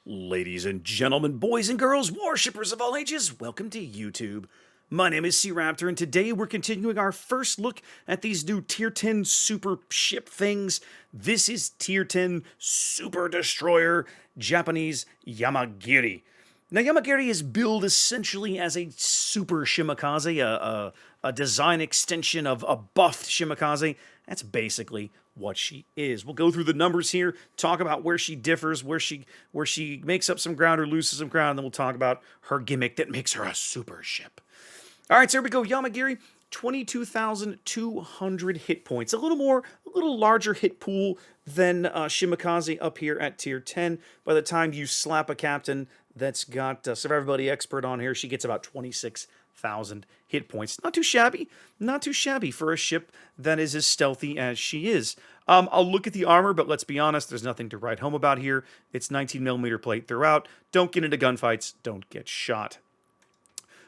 Ladies and gentlemen, boys and girls, worshippers of all ages, welcome to YouTube. My name is SeaRaptor, and today we're continuing our first look at these new Tier 10 super ship things. This is Tier 10 Super Destroyer, Japanese Yamagiri. Now, Yamagiri is billed essentially as a super-Shimakaze, a design extension of a buffed Shimakaze. That's basically what she is. We'll go through the numbers here, talk about where she differs, where she makes up some ground or loses some ground, and then we'll talk about her gimmick that makes her a super ship. All right, so here we go. Yamagiri, 22,200 hit points. A little larger hit pool than Shimakaze up here at Tier 10. By the time you slap a captain that's got Survivability Expert on here, she gets about 26,000 hit points. Not too shabby for a ship that is as stealthy as she is. I'll look at the armor, but let's be honest, there's nothing to write home about here. It's 19mm plate throughout. Don't get into gunfights. Don't get shot.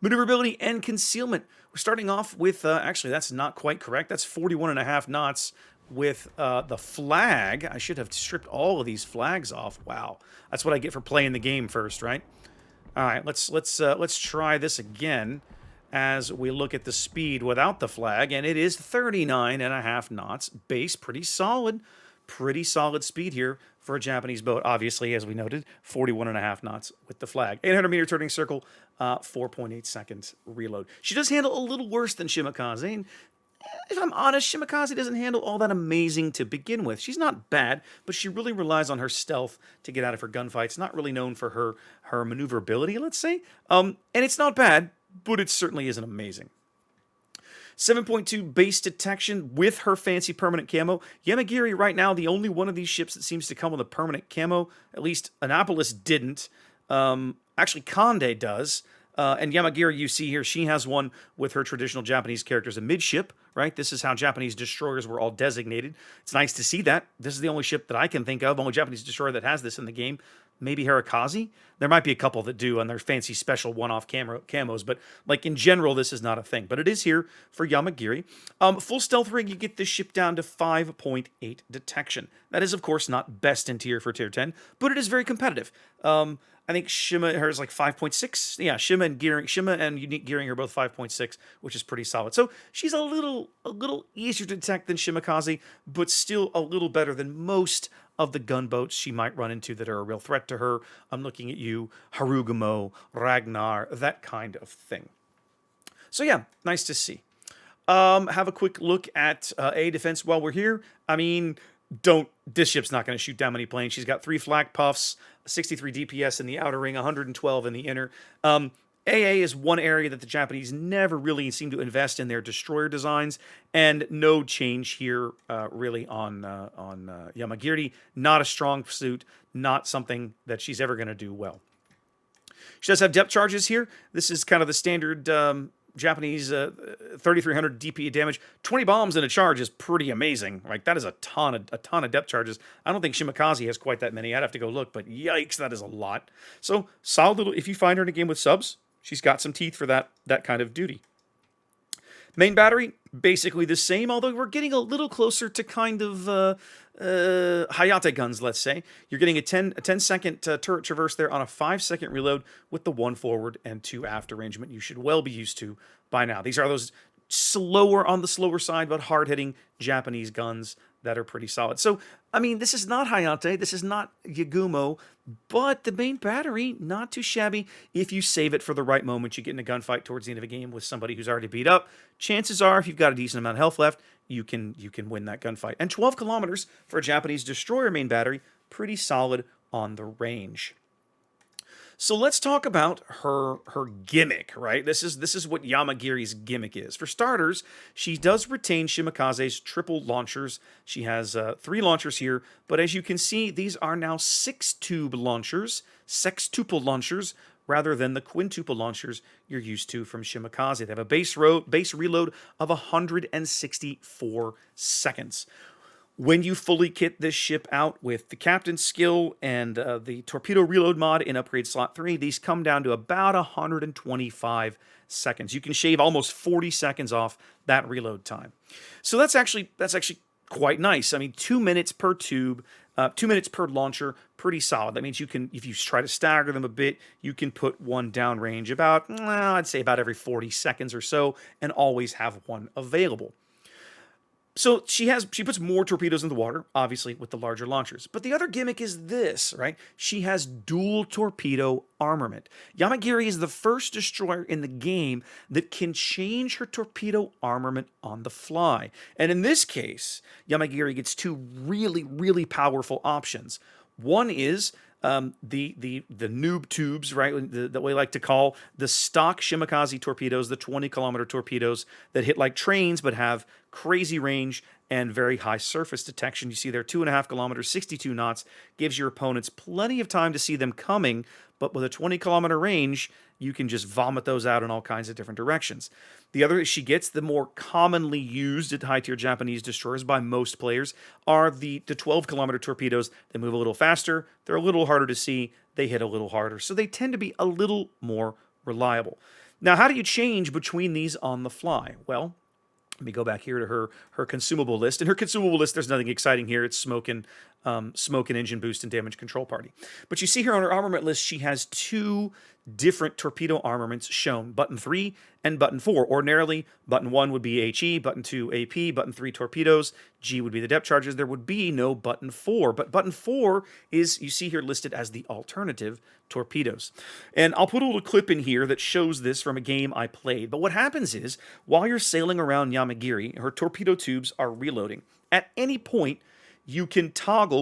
Maneuverability and concealment. We're starting off with, actually, that's not quite correct. That's 41.5 knots with the flag. I should have stripped all of these flags off. Wow. That's what I get for playing the game first, right? All right, let's try this again as we look at the speed without the flag, and it is 39.5 knots. Base, pretty solid speed here for a Japanese boat. Obviously, as we noted, 41.5 knots with the flag. 800-meter turning circle, 4.8 seconds reload. She does handle a little worse than Shimakaze, and if I'm honest, Shimakaze doesn't handle all that amazing to begin with. She's not bad, but she really relies on her stealth to get out of her gunfights. Not really known for her maneuverability, let's say. And it's not bad, but it certainly isn't amazing. 7.2 base detection with her fancy permanent camo. Yamagiri right now, the only one of these ships that seems to come with a permanent camo. At least Annapolis didn't. Actually, Conde does. And Yamagiri, you see here, she has one with her traditional Japanese characters amidship, right? This is how Japanese destroyers were all designated. It's nice to see that. This is the only ship that I can think of, only Japanese destroyer that has this in the game. Maybe Hirakaze. There might be a couple that do on their fancy special one-off camos, but like in general, this is not a thing. But it is here for Yamagiri. Full stealth rig, you get this ship down to 5.8 detection. That is, of course, not best in tier for tier 10, but it is very competitive. I think Shima, hers like 5.6. Yeah, Shima and Unique Gearing are both 5.6, which is pretty solid. So she's a little easier to detect than Shimakaze, but still a little better than most of the gunboats she might run into that are a real threat to her. I'm looking at you, Harugumo, Ragnar, that kind of thing. So yeah, nice to see. Have a quick look at A defense while we're here. I mean, this ship's not going to shoot down many planes. She's got 3 flak puffs, 63 DPS in the outer ring, 112 in the inner. AA is one area that the Japanese never really seem to invest in their destroyer designs, and no change here really on Yamagiri. Not a strong suit, not something that she's ever going to do well. She does have depth charges here. This is kind of the standard Japanese 3,300 DP damage. 20 bombs in a charge is pretty amazing. Like, that is a ton of depth charges. I don't think Shimakaze has quite that many. I'd have to go look, but yikes, that is a lot. So solid little. If you find her in a game with subs, she's got some teeth for that kind of duty. Main battery, basically the same, although we're getting a little closer to kind of Hayate guns, let's say. You're getting a 10-second turret traverse there on a 5-second reload with the 1 forward and 2 aft arrangement you should well be used to by now. These are those on the slower side, but hard-hitting Japanese guns that are pretty solid. So, I mean, this is not Hayate, this is not Yagumo, but the main battery, not too shabby. If you save it for the right moment, you get in a gunfight towards the end of a game with somebody who's already beat up. Chances are, if you've got a decent amount of health left, you can win that gunfight. And 12 kilometers for a Japanese destroyer main battery, pretty solid on the range. So let's talk about her gimmick, right? This is what Yamagiri's gimmick is. For starters, she does retain Shimakaze's triple launchers. She has 3 launchers here, but as you can see, these are now 6-tube launchers, sextuple launchers, rather than the quintuple launchers you're used to from Shimakaze. They have a base reload of 164 seconds. When you fully kit this ship out with the captain's skill and the torpedo reload mod in upgrade slot 3, these come down to about 125 seconds. You can shave almost 40 seconds off that reload time. So that's actually quite nice. I mean, 2 minutes per tube. 2 minutes per launcher, pretty solid. That means you can, if you try to stagger them a bit, you can put one downrange about, I'd say about every 40 seconds or so, and always have one available. So she puts more torpedoes in the water, obviously, with the larger launchers. But the other gimmick is this, right? She has dual torpedo armament. Yamagiri is the first destroyer in the game that can change her torpedo armament on the fly. And in this case, Yamagiri gets two really, really powerful options. One is the noob tubes, right? That we like to call the stock Shimakaze torpedoes, the 20-kilometer torpedoes that hit like trains but have crazy range and very high surface detection. You see there, 2.5 kilometers, 62 knots, gives your opponents plenty of time to see them coming, but with a 20-kilometer range, you can just vomit those out in all kinds of different directions. The other she gets, the more commonly used at high-tier Japanese destroyers by most players, are the 12-kilometer torpedoes. They move a little faster, they're a little harder to see, they hit a little harder, so they tend to be a little more reliable. Now, how do you change between these on the fly? Well, let me go back here to her consumable list. In her consumable list, there's nothing exciting here. It's smoke and engine boost and damage control party. But you see here on her armament list, she has two different torpedo armaments shown, button 3 and button 4. Ordinarily, button 1 would be HE, button 2 AP, button 3 torpedoes, G would be the depth charges. There would be no button 4, but button 4 is, you see here, listed as the alternative torpedoes. And I'll put a little clip in here that shows this from a game I played. But what happens is, while you're sailing around Yamagiri, her torpedo tubes are reloading. At any point, you can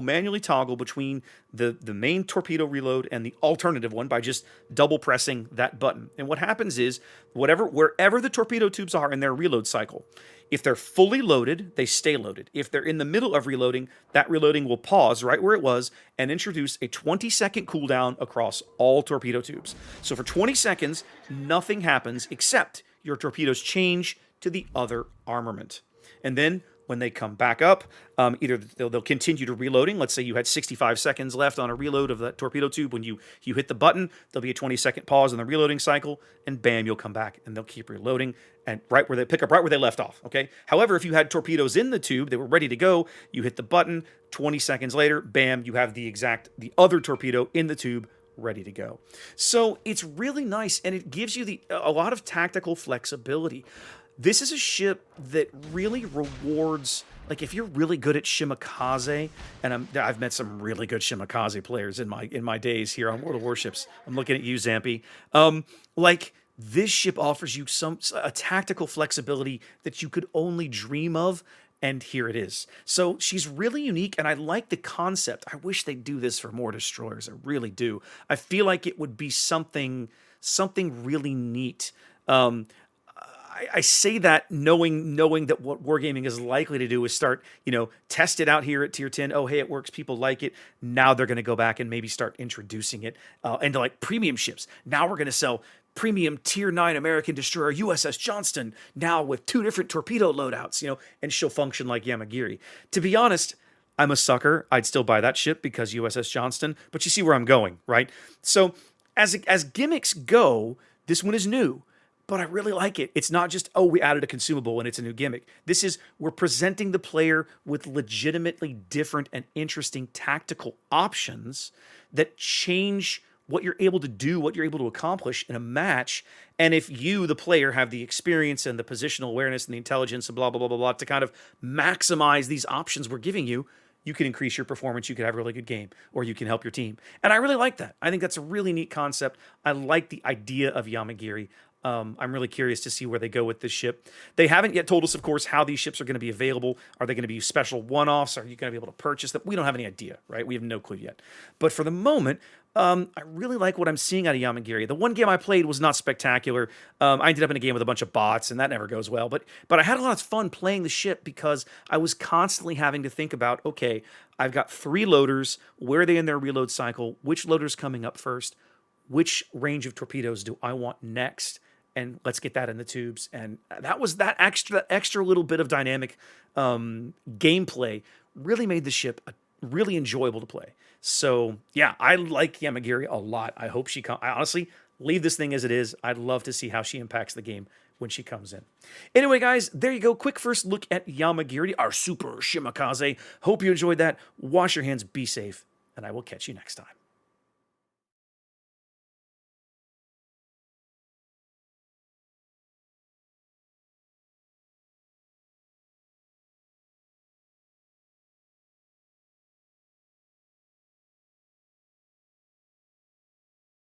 manually toggle between the main torpedo reload and the alternative one by just double pressing that button. And what happens is, wherever the torpedo tubes are in their reload cycle, if they're fully loaded, they stay loaded. If they're in the middle of reloading, that reloading will pause right where it was and introduce a 20-second cooldown across all torpedo tubes. So for 20 seconds, nothing happens except your torpedoes change to the other armament. And then when they come back up, either they'll continue to reloading. Let's say you had 65 seconds left on a reload of that torpedo tube. When you hit the button, there'll be a 20-second pause in the reloading cycle, and bam, you'll come back, and they'll keep reloading, and they pick up right where they left off, okay? However, if you had torpedoes in the tube, they were ready to go, you hit the button, 20 seconds later, bam, you have the other torpedo in the tube ready to go. So it's really nice, and it gives you a lot of tactical flexibility. This is a ship that really rewards, like if you're really good at Shimakaze, and I've met some really good Shimakaze players in my days here on World of Warships. I'm looking at you, Zampy. Like this ship offers you a tactical flexibility that you could only dream of, and here it is. So she's really unique, and I like the concept. I wish they'd do this for more destroyers. I really do. I feel like it would be something really neat. I say that knowing that what Wargaming is likely to do is start, test it out here at Tier 10. Oh, hey, it works. People like it. Now they're going to go back and maybe start introducing it into like premium ships. Now we're going to sell premium Tier 9 American destroyer USS Johnston now with 2 different torpedo loadouts, and she'll function like Yamagiri. To be honest, I'm a sucker. I'd still buy that ship because USS Johnston, but you see where I'm going, right? So as gimmicks go, this one is new. But I really like it. It's not just, we added a consumable and it's a new gimmick. We're presenting the player with legitimately different and interesting tactical options that change what you're able to do, what you're able to accomplish in a match. And if you, the player, have the experience and the positional awareness and the intelligence and blah, blah, blah, blah, blah, to kind of maximize these options we're giving you, you can increase your performance, you can have a really good game, or you can help your team. And I really like that. I think that's a really neat concept. I like the idea of Yamagiri. I'm really curious to see where they go with this ship. They haven't yet told us, of course, how these ships are going to be available. Are they going to be special one-offs? Are you going to be able to purchase them? We don't have any idea, right? We have no clue yet. But for the moment, I really like what I'm seeing out of Yamagiri. The one game I played was not spectacular. I ended up in a game with a bunch of bots, and that never goes well. But I had a lot of fun playing the ship because I was constantly having to think about, okay, I've got 3 loaders. Where are they in their reload cycle? Which loader's coming up first? Which range of torpedoes do I want next? And let's get that in the tubes. And that was that extra little bit of dynamic gameplay really made the ship really enjoyable to play. So yeah, I like Yamagiri a lot. I hope I honestly leave this thing as it is. I'd love to see how she impacts the game when she comes in. Anyway, guys, there you go. Quick first look at Yamagiri, our super-Shimakaze. Hope you enjoyed that. Wash your hands, be safe, and I will catch you next time.